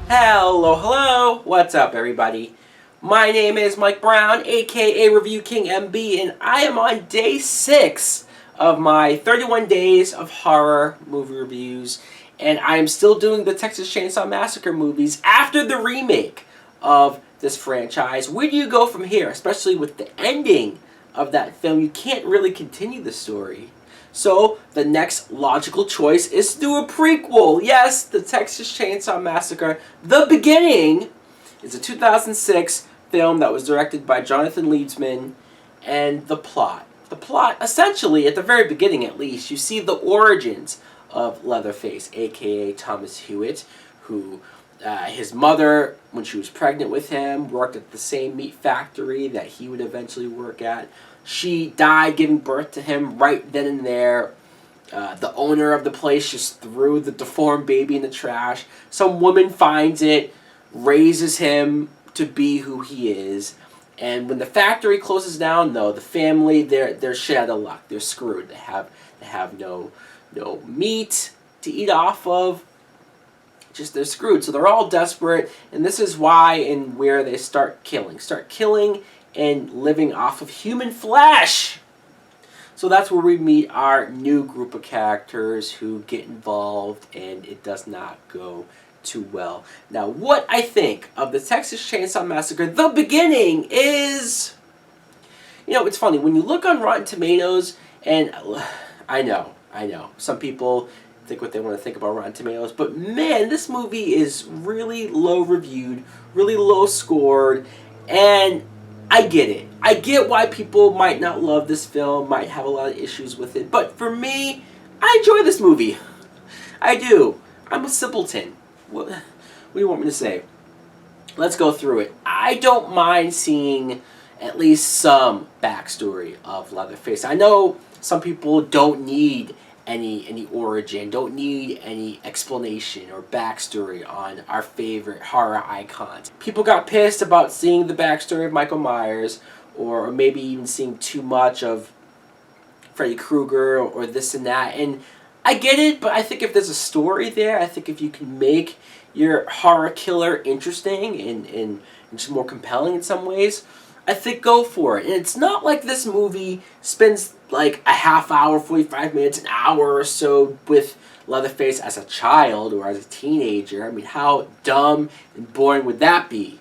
Hello, what's up everybody? My name is Mike Brown, aka ReviewKingMB, and I am on day 6 of my 31 days of horror movie reviews, and I am still doing the Texas Chainsaw Massacre movies after the remake of this franchise. Where do you go from here, especially with the ending of that film? You can't really continue the story. So, the next logical choice is to do a prequel. Yes, the Texas Chainsaw Massacre, The Beginning, is a 2006 film that was directed by Jonathan Liebsman. And the plot. The plot, essentially, at the very beginning at least, you see the origins of Leatherface, aka Thomas Hewitt, who his mother, when she was pregnant with him, worked at the same meat factory that he would eventually work at. She died giving birth to him right then and there. The owner of the place just threw the deformed baby in the trash. Some woman finds it, raises him to be who he is. And when the factory closes down, no, the family, they're shit out of luck. They're screwed. They have no meat to eat off of. Just they're screwed. So they're all desperate, and this is why and where they start killing. And living off of human flesh. So that's where we meet our new group of characters who get involved, and it does not go too well. Now, what I think of the Texas Chainsaw Massacre, The Beginning, is... You know, it's funny. When you look on Rotten Tomatoes, and I know, some people think what they want to think about Rotten Tomatoes, but man, this movie is really low reviewed, really low scored, and I get it. I get why people might not love this film, might have a lot of issues with it. But for me, I enjoy this movie. I do. I'm a simpleton. What do you want me to say? Let's go through it. I don't mind seeing at least some backstory of Leatherface. I know some people don't need any origin, don't need any explanation or backstory on our favorite horror icons. People got pissed about seeing the backstory of Michael Myers, or maybe even seeing too much of Freddy Krueger or this and that. And I get it, but I think if there's a story there, I think if you can make your horror killer interesting and just more compelling in some ways, I think go for it. And it's not like this movie spends like a half hour, 45 minutes, an hour or so with Leatherface as a child or as a teenager. I mean, how dumb and boring would that be?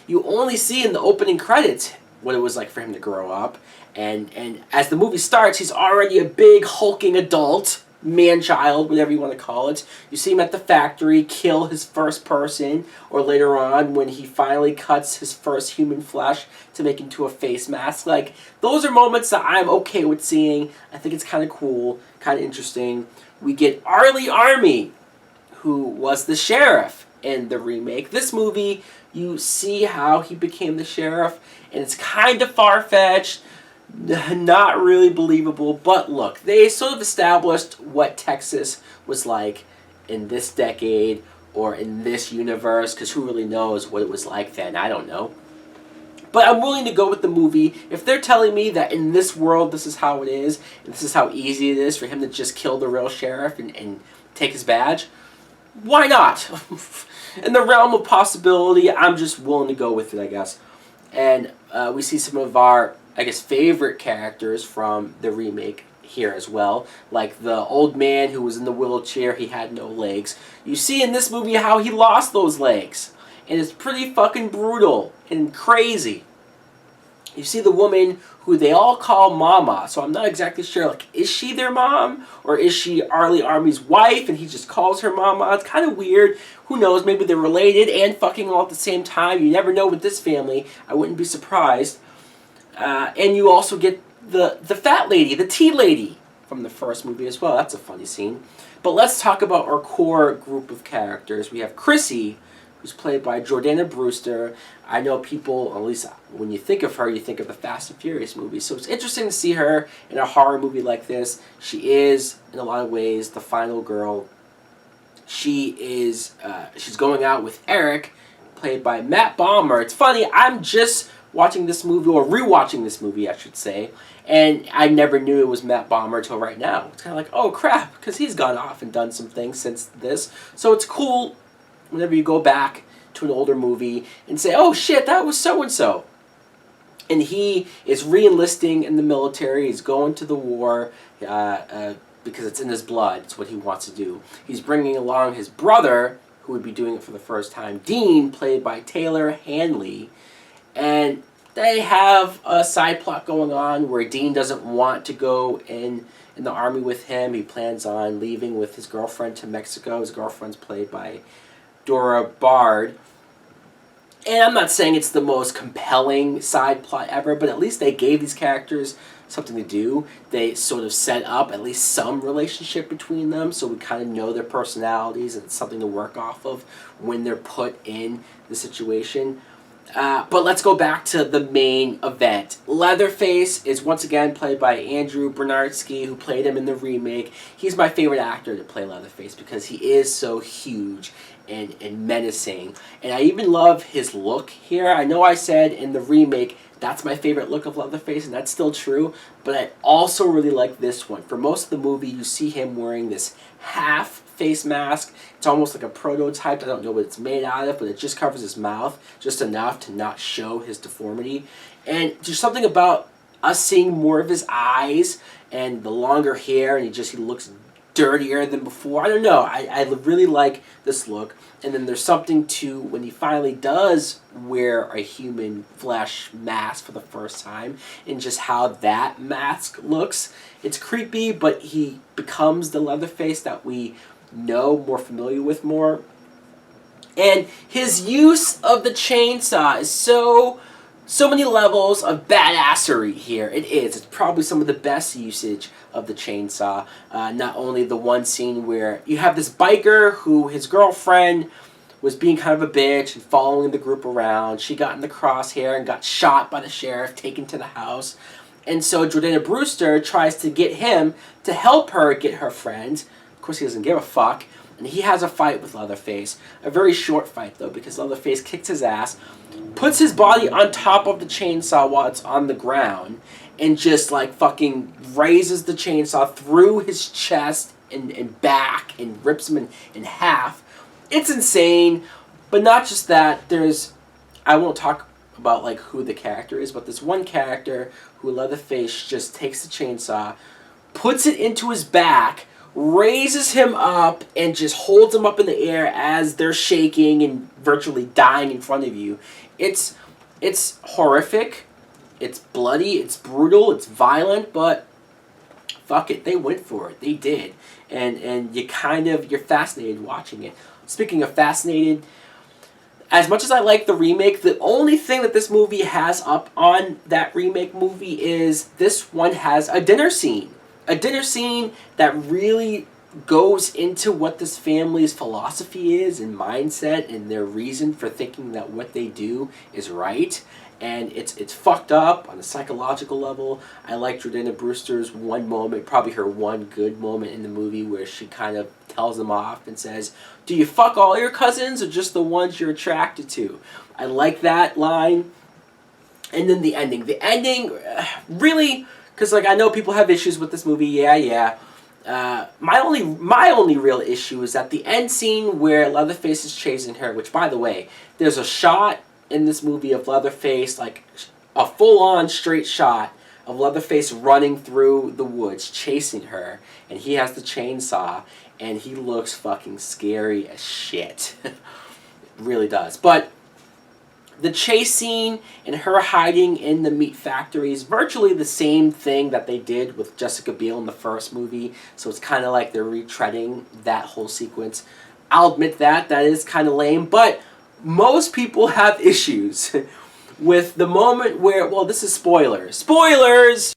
You only see in the opening credits what it was like for him to grow up. And as the movie starts, he's already a big, hulking adult, man-child, whatever you want to call it. You see him at the factory kill his first person, or later on when he finally cuts his first human flesh to make into a face mask. Like, those are moments that I'm okay with seeing. I think it's kind of cool, kind of interesting. We get Arlie Army, who was the sheriff in the remake. This movie, you see how he became the sheriff, and it's kind of far-fetched, not really believable, but look, they sort of established what Texas was like in this decade or in this universe, because who really knows what it was like then? I don't know. But I'm willing to go with the movie. If they're telling me that in this world this is how it is, and this is how easy it is for him to just kill the real sheriff and take his badge, why not? In the realm of possibility, I'm just willing to go with it, I guess. And we see some of our, I guess, favorite characters from the remake here as well. Like the old man who was in the wheelchair, he had no legs. You see in this movie how he lost those legs. And it's pretty fucking brutal and crazy. You see the woman who they all call Mama. So I'm not exactly sure, like, is she their mom? Or is she Arlie Army's wife and he just calls her Mama? It's kind of weird. Who knows? Maybe they're related and fucking all at the same time. You never know with this family. I wouldn't be surprised. And you also get the fat lady, the tea lady from the first movie as well. That's a funny scene. But let's talk about our core group of characters. We have Chrissy, who's played by Jordana Brewster. I know people, at least when you think of her, you think of the Fast and Furious movies. So it's interesting to see her in a horror movie like this. She is, in a lot of ways, the final girl. She is, she's going out with Eric, played by Matt Bomer. It's funny, I'm just watching this movie, or rewatching this movie, I should say, and I never knew it was Matt Bomer till right now. It's kind of like, oh crap, because he's gone off and done some things since this. So it's cool whenever you go back to an older movie and say, oh shit, that was so-and-so. And he is re-enlisting in the military. He's going to the war because it's in his blood. It's what he wants to do. He's bringing along his brother, who would be doing it for the first time, Dean, played by Taylor Hanley. And they have a side plot going on where Dean doesn't want to go in the army with him. He plans on leaving with his girlfriend to Mexico. His girlfriend's played by Dora Bard. And I'm not saying it's the most compelling side plot ever, but at least they gave these characters something to do. They sort of set up at least some relationship between them, so we kind of know their personalities and something to work off of when they're put in the situation. But let's go back to the main event. Leatherface is once again played by Andrew Bernardsky, who played him in the remake. He's my favorite actor to play Leatherface because he is so huge and menacing. And I even love his look here. I know I said in the remake that's my favorite look of Leatherface, and that's still true, but I also really like this one. For most of the movie, you see him wearing this half face mask. It's almost like a prototype. I don't know what it's made out of, but it just covers his mouth just enough to not show his deformity. And there's something about us seeing more of his eyes and the longer hair, and he looks dirtier than before. I don't know. I really like this look. And then there's something to when he finally does wear a human flesh mask for the first time and just how that mask looks. It's creepy, but he becomes the Leatherface that we know, more familiar with more. And his use of the chainsaw is so many levels of badassery here. It is. It's probably some of the best usage of the chainsaw. Not only the one scene where you have this biker who his girlfriend was being kind of a bitch and following the group around. She got in the crosshair and got shot by the sheriff, taken to the house. And so Jordana Brewster tries to get him to help her get her friend. Of course, he doesn't give a fuck. And he has a fight with Leatherface. A very short fight, though, because Leatherface kicks his ass, puts his body on top of the chainsaw while it's on the ground, and just, like, fucking raises the chainsaw through his chest and back and rips him in half. It's insane. But not just that. I won't talk about, like, who the character is, but this one character who Leatherface just takes the chainsaw, puts it into his back, raises him up, and just holds him up in the air as they're shaking and virtually dying in front of you. It's horrific. It's bloody. It's brutal. It's violent. But fuck it, they went for it. They did, and you're fascinated watching it. Speaking of fascinated, as much as I like the remake, the only thing that this movie has up on that remake movie is this one has a dinner scene. A dinner scene that really goes into what this family's philosophy is and mindset and their reason for thinking that what they do is right. And it's fucked up on a psychological level. I like Jordana Brewster's one moment, probably her one good moment in the movie, where she kind of tells them off and says, "Do you fuck all your cousins or just the ones you're attracted to?" I like that line. And then the ending. The ending, really... Because, like, I know people have issues with this movie, yeah. My only real issue is at the end scene where Leatherface is chasing her, which, by the way, there's a shot in this movie of Leatherface, like, a full-on straight shot of Leatherface running through the woods, chasing her, and he has the chainsaw, and he looks fucking scary as shit. It really does. But the chase scene and her hiding in the meat factory is virtually the same thing that they did with Jessica Biel in the first movie. So it's kind of like they're retreading that whole sequence. I'll admit that is kind of lame. But most people have issues with the moment where... Well, this is spoilers. Spoilers!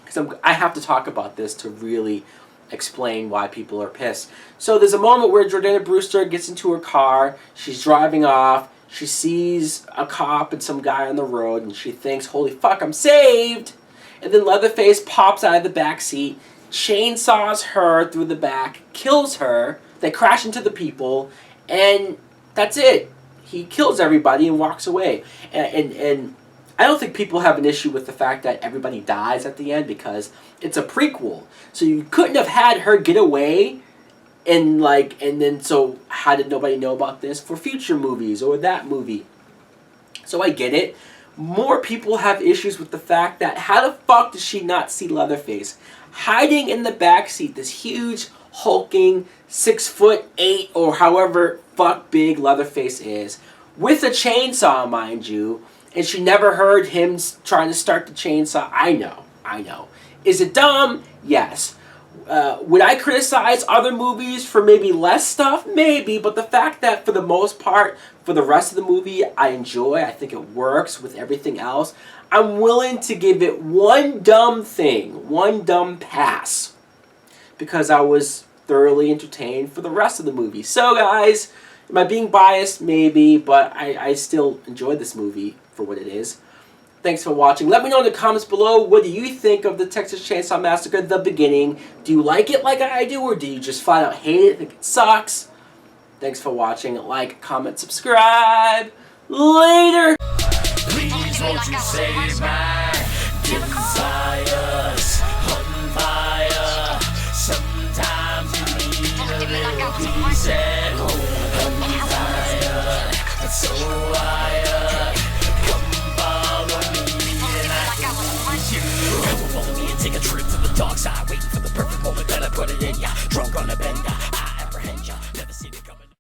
Because I have to talk about this to really explain why people are pissed. So there's a moment where Jordana Brewster gets into her car, she's driving off, she sees a cop and some guy on the road, and she thinks, holy fuck, I'm saved! And then Leatherface pops out of the back seat, chainsaws her through the back, kills her, they crash into the people, and that's it. He kills everybody and walks away. And I don't think people have an issue with the fact that everybody dies at the end because it's a prequel. So you couldn't have had her get away and then so how did nobody know about this for future movies or that movie? So I get it. More people have issues with the fact that how the fuck does she not see Leatherface hiding in the backseat, this huge hulking 6'8" or however fuck big Leatherface is, with a chainsaw, mind you, and she never heard him trying to start the chainsaw. I know. Is it dumb? Yes. Would I criticize other movies for maybe less stuff? Maybe, but the fact that for the most part, for the rest of the movie, I enjoy, I think it works with everything else, I'm willing to give it one dumb thing, one dumb pass, because I was thoroughly entertained for the rest of the movie. So guys, am I being biased? Maybe, but I still enjoyed this movie for what it is. Thanks for watching. Let me know in the comments below, what do you think of the Texas Chainsaw Massacre, the beginning? Do you like it like I do, or do you just flat out hate it, think it sucks? Thanks for watching. Like, comment, subscribe. Later! Please won't you save my desire?